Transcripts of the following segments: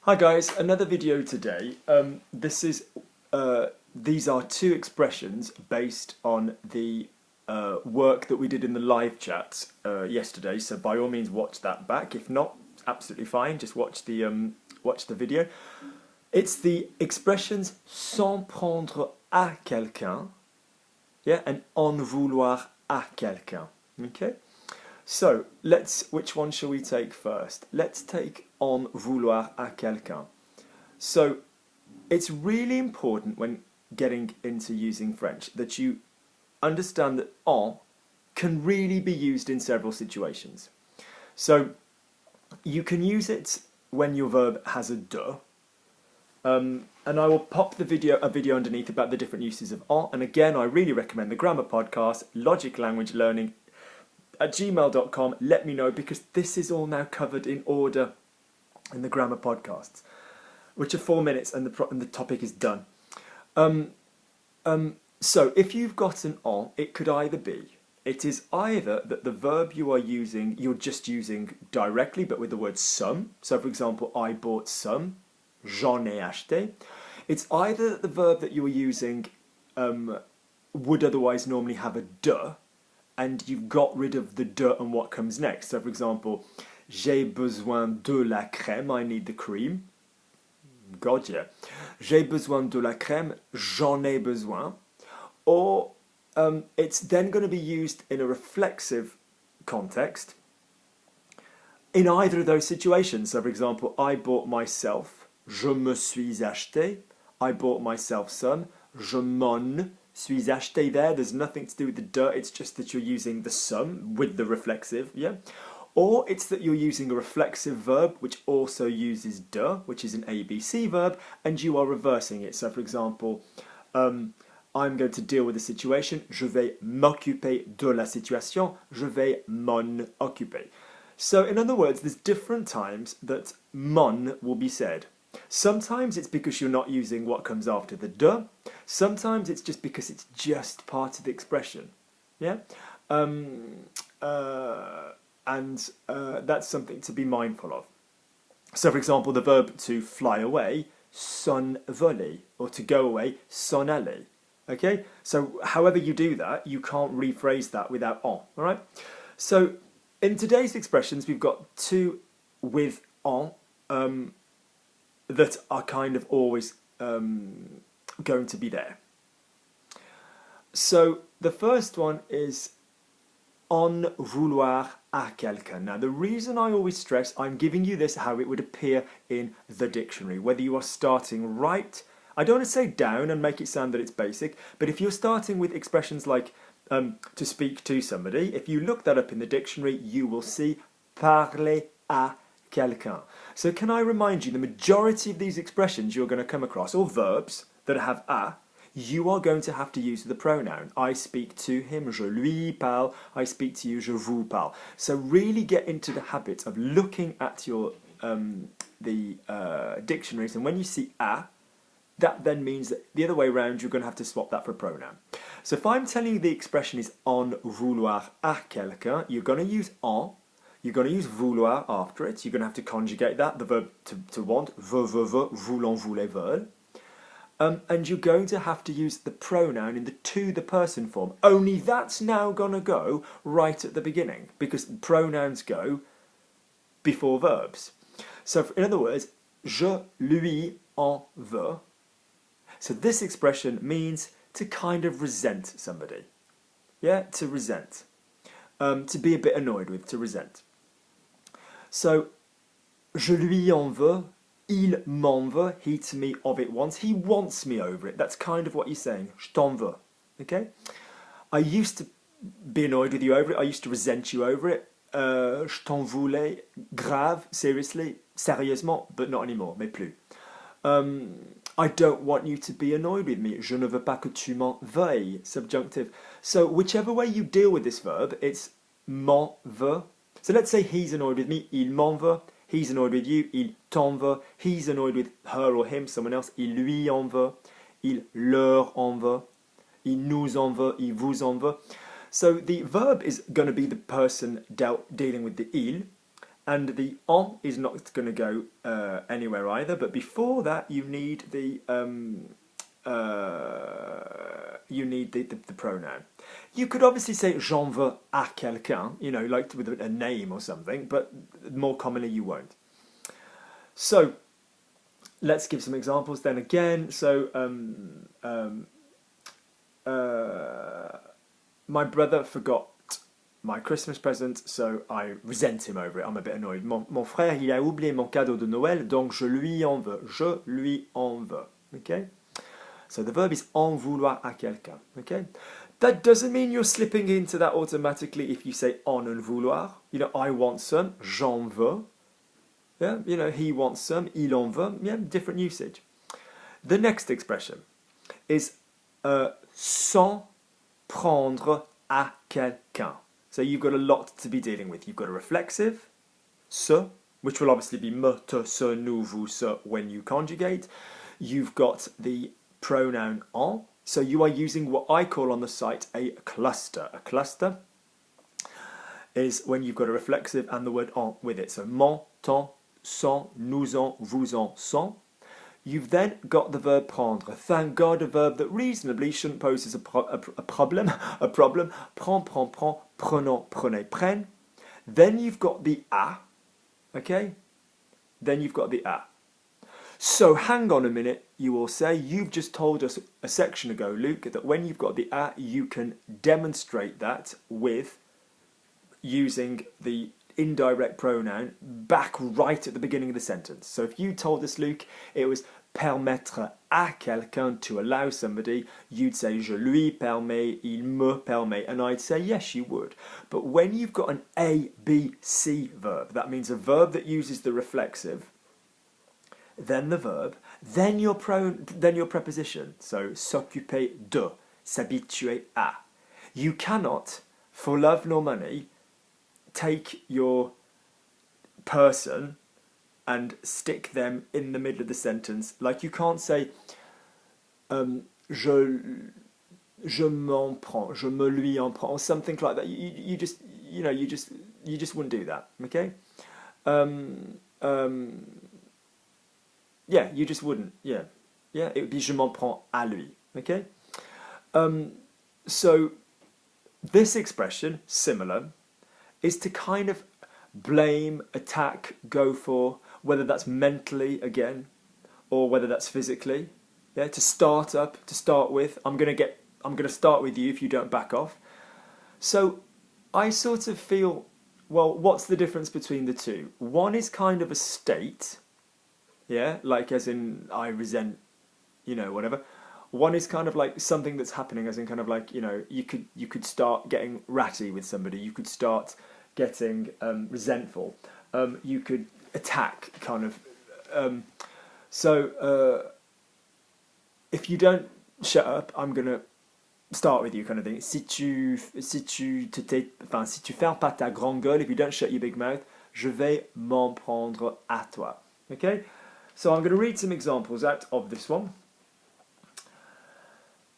Hi guys, another video today. These are two expressions based on the work that we did in the live chat yesterday. So by all means, watch that back. If not, absolutely fine. Just watch the video. It's the expressions sans prendre à quelqu'un, yeah, and en vouloir à quelqu'un. Okay. So which one shall we take first? Let's take en vouloir à quelqu'un. So it's really important when getting into using French that you understand that en can really be used in several situations. So you can use it when your verb has a de. And I will pop a video underneath about the different uses of en. And again, I really recommend the grammar podcast, LogicLanguageLearning, at gmail.com. Let me know, because this is all now covered in order in the grammar podcasts, which are 4 minutes, and the topic is done. So if you've got an en, it is either that the verb you are using, you're just using directly, but with the word some. So for example, I bought some, j'en ai acheté. It's either that the verb that you are using would otherwise normally have a de, and you've got rid of the de and what comes next. So for example, j'ai besoin de la crème, I need the cream. God, yeah. J'ai besoin de la crème, j'en ai besoin. Or it's then going to be used in a reflexive context in either of those situations. So for example, I bought myself, je me suis acheté. I bought myself some, je m'en suis acheté. There's nothing to do with the de, it's just that you're using the some with the reflexive, yeah? Or it's that you're using a reflexive verb which also uses de, which is an ABC verb, and you are reversing it. So for example, I'm going to deal with the situation, je vais m'occuper de la situation, je vais m'en occuper. So in other words, there's different times that m'en will be said. Sometimes it's because you're not using what comes after the de. Sometimes it's just because it's just part of the expression. Yeah? That's something to be mindful of. So for example, the verb to fly away, s'envoler, or to go away, s'en aller. Okay? So however you do that, you can't rephrase that without en. Alright? So in today's expressions, we've got two with en that are kind of always going to be there. So the first one is en vouloir à quelqu'un. Now the reason I always stress, I'm giving you this how it would appear in the dictionary. Whether you are starting right, I don't want to say down and make it sound that it's basic, but if you're starting with expressions like to speak to somebody, if you look that up in the dictionary, you will see parler à quelqu'un. So can I remind you, the majority of these expressions you're going to come across, or verbs that have à, you are going to have to use the pronoun. I speak to him, je lui parle. I speak to you, je vous parle. So really get into the habit of looking at your dictionaries, and when you see à, that then means that the other way around, you're going to have to swap that for a pronoun. So if I'm telling you the expression is en vouloir à quelqu'un, you're going to use en. You're going to use vouloir after it. You're going to have to conjugate that, the verb to want, veux, voulant, voulez, veulent. And you're going to have to use the pronoun in the to the person form. Only that's now going to go right at the beginning, because pronouns go before verbs. So in other words, je lui en veux. So this expression means to kind of resent somebody. Yeah, to resent. To be a bit annoyed with, to resent. So, je lui en veux, il m'en veut, he to me of it wants, he wants me over it. That's kind of what you're saying, je t'en veux, okay? I used to be annoyed with you over it, I used to resent you over it, je t'en voulais, grave, seriously, sérieusement, but not anymore, mais plus. I don't want you to be annoyed with me, je ne veux pas que tu m'en veuilles, subjunctive. So whichever way you deal with this verb, it's m'en veut. So let's say he's annoyed with me, il m'en veut. He's annoyed with you, il t'en veut. He's annoyed with her or him, someone else, il lui en veut. Il leur en veut. Il nous en veut, il vous en veut. So the verb is going to be the person dealing with the il, and the en is not going to go anywhere either. But before that, you need the pronoun. You could obviously say j'en veux à quelqu'un, you know, like with a name or something, but more commonly you won't. So let's give some examples then again. So my brother forgot my Christmas present, so I resent him over it. I'm a bit annoyed. Mon frère, il a oublié mon cadeau de Noël, donc je lui en veux. Je lui en veux. Okay? So the verb is en vouloir à quelqu'un. Okay? That doesn't mean you're slipping into that automatically if you say en and vouloir. You know, I want some, j'en veux. Yeah, you know, he wants some, il en veut. Yeah, different usage. The next expression is sans prendre à quelqu'un. So you've got a lot to be dealing with. You've got a reflexive, ce, which will obviously be me, te, ce, nous, vous, ce when you conjugate. You've got the pronoun en. So you are using what I call on the site a cluster. A cluster is when you've got a reflexive and the word en with it. So mon, ton, son, nous en, vous en, son. You've then got the verb prendre. Thank God, a verb that reasonably shouldn't pose as a problem. A problem. Prends, prends, prends, prenons, prenez, prenne. Then you've got the à. Okay? Then you've got the à. So hang on a minute, you will say. You've just told us a section ago, Luke, that when you've got the à, you can demonstrate that with using the indirect pronoun back right at the beginning of the sentence. So if you told us, Luke, it was permettre à quelqu'un, to allow somebody, you'd say je lui permets, il me permet, and I'd say yes, you would. But when you've got an A, B, C verb, that means a verb that uses the reflexive, then the verb, then your preposition. So s'occuper de, s'habituer à. You cannot, for love nor money, take your person and stick them in the middle of the sentence. Like you can't say je m'en prends, je me lui en prends, or something like that. You just wouldn't do that. Okay. Yeah, you just wouldn't. Yeah, it would be je m'en prends à lui. Okay. So this expression, similar, is to kind of blame, attack, go for, whether that's mentally again, or whether that's physically. Yeah, to start with. I'm gonna start with you if you don't back off. So I sort of feel, well, what's the difference between the two? One is kind of a state, yeah, like as in I resent, you know, whatever. One is kind of like something that's happening, as in kind of like, you know, you could start getting ratty with somebody. You could start getting resentful. You could attack, kind of. So if you don't shut up, I'm gonna start with you, kind of thing. Si tu fermes pas ta grande gueule, if you don't shut your big mouth, je vais m'en prendre à toi. Okay. So I'm going to read some examples out of this one.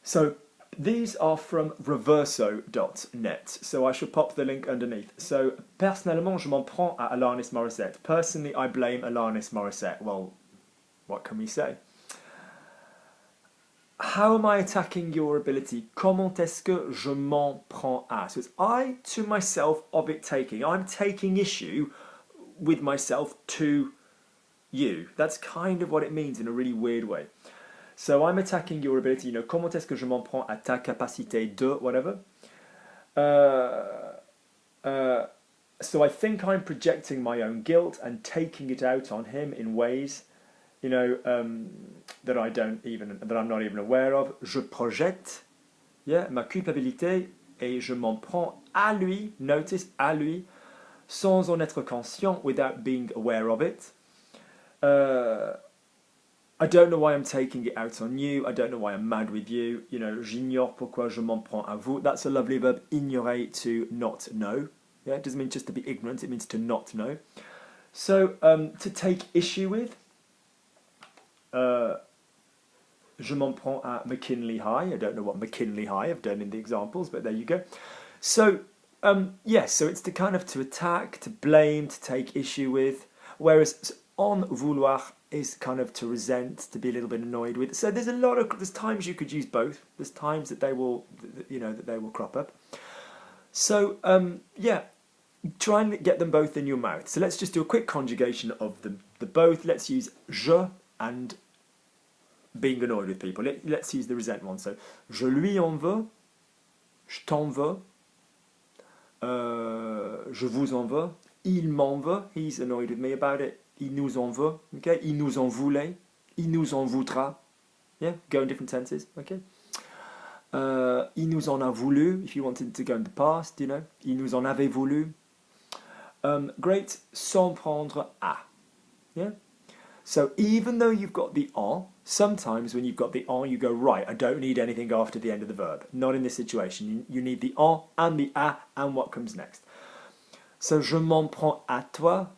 So these are from reverso.net. So I shall pop the link underneath. So personnellement, je m'en prends à Alanis Morissette. Personally, I blame Alanis Morissette. Well, what can we say? How am I attacking your ability? Comment est-ce que je m'en prends à? So it's I to myself of it taking. I'm taking issue with myself to you. That's kind of what it means in a really weird way. So I'm attacking your ability, you know, comment est-ce que je m'en prends à ta capacité de, whatever. So I think I'm projecting my own guilt and taking it out on him in ways, you know, that I'm not even aware of. Je projette, yeah, ma culpabilité et je m'en prends à lui, notice, à lui, sans en être conscient, without being aware of it. I don't know why I'm taking it out on you. I don't know why I'm mad with you. You know, j'ignore pourquoi je m'en prends à vous. That's a lovely verb, ignorer, to not know. Yeah, it doesn't mean just to be ignorant. It means to not know. So, to take issue with, je m'en prends à McKinley High. I don't know what McKinley High have done in the examples, but there you go. So, yes, so it's to kind of to attack, to blame, to take issue with, whereas en vouloir is kind of to resent, to be a little bit annoyed with. So there's times you could use both. There's times that they will, that they will crop up. So yeah, try and get them both in your mouth. So let's just do a quick conjugation of the both. Let's use je and being annoyed with people. Let's use the resent one. So je lui en veux, je t'en veux, je vous en veux, il m'en veut, he's annoyed with me about it, il nous en veut, okay, il nous en voulait, il nous en voudra, yeah, go in different tenses, okay. Il nous en a voulu, if you wanted to go in the past, il nous en avait voulu. Great, sans prendre à, yeah. So even though you've got the en, sometimes when you've got the en, you go, right, I don't need anything after the end of the verb. Not in this situation. You need the en and the à and what comes next. So je m'en prends à toi.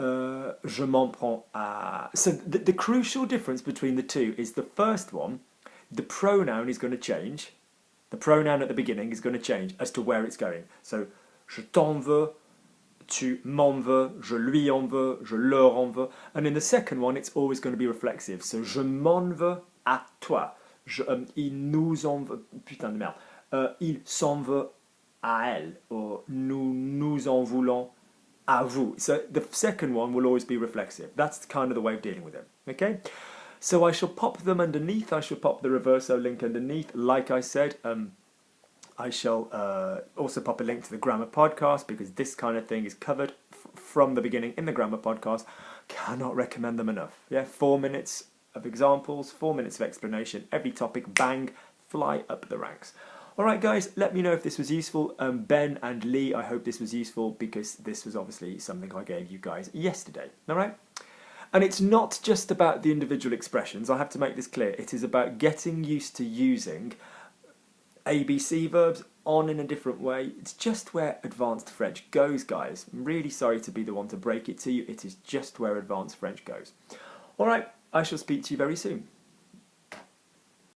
Je m'en prends à... So the crucial difference between the two is the first one, the pronoun is going to change. The pronoun at the beginning is going to change as to where it's going. So je t'en veux, tu m'en veux, je lui en veux, je leur en veux. And in the second one, it's always going to be reflexive. So, je m'en veux à toi. Il nous en veut, putain de merde. Il s'en veut à elle. Or, nous en voulons à vous. So, the second one will always be reflexive. That's kind of the way of dealing with it. Okay? So, I shall pop them underneath. I shall pop the reverso link underneath. Like I said, I shall also pop a link to the grammar podcast because this kind of thing is covered from the beginning in the grammar podcast. Cannot recommend them enough. Yeah, 4 minutes of examples, 4 minutes of explanation, every topic, bang, fly up the ranks. All right, guys, let me know if this was useful. Ben and Lee, I hope this was useful because this was obviously something I gave you guys yesterday. All right? And it's not just about the individual expressions. I have to make this clear. It is about getting used to using ABC verbs on in a different way. It's just where advanced French goes, guys. I'm really sorry to be the one to break it to you. It is just where advanced French goes. All right, I shall speak to you very soon.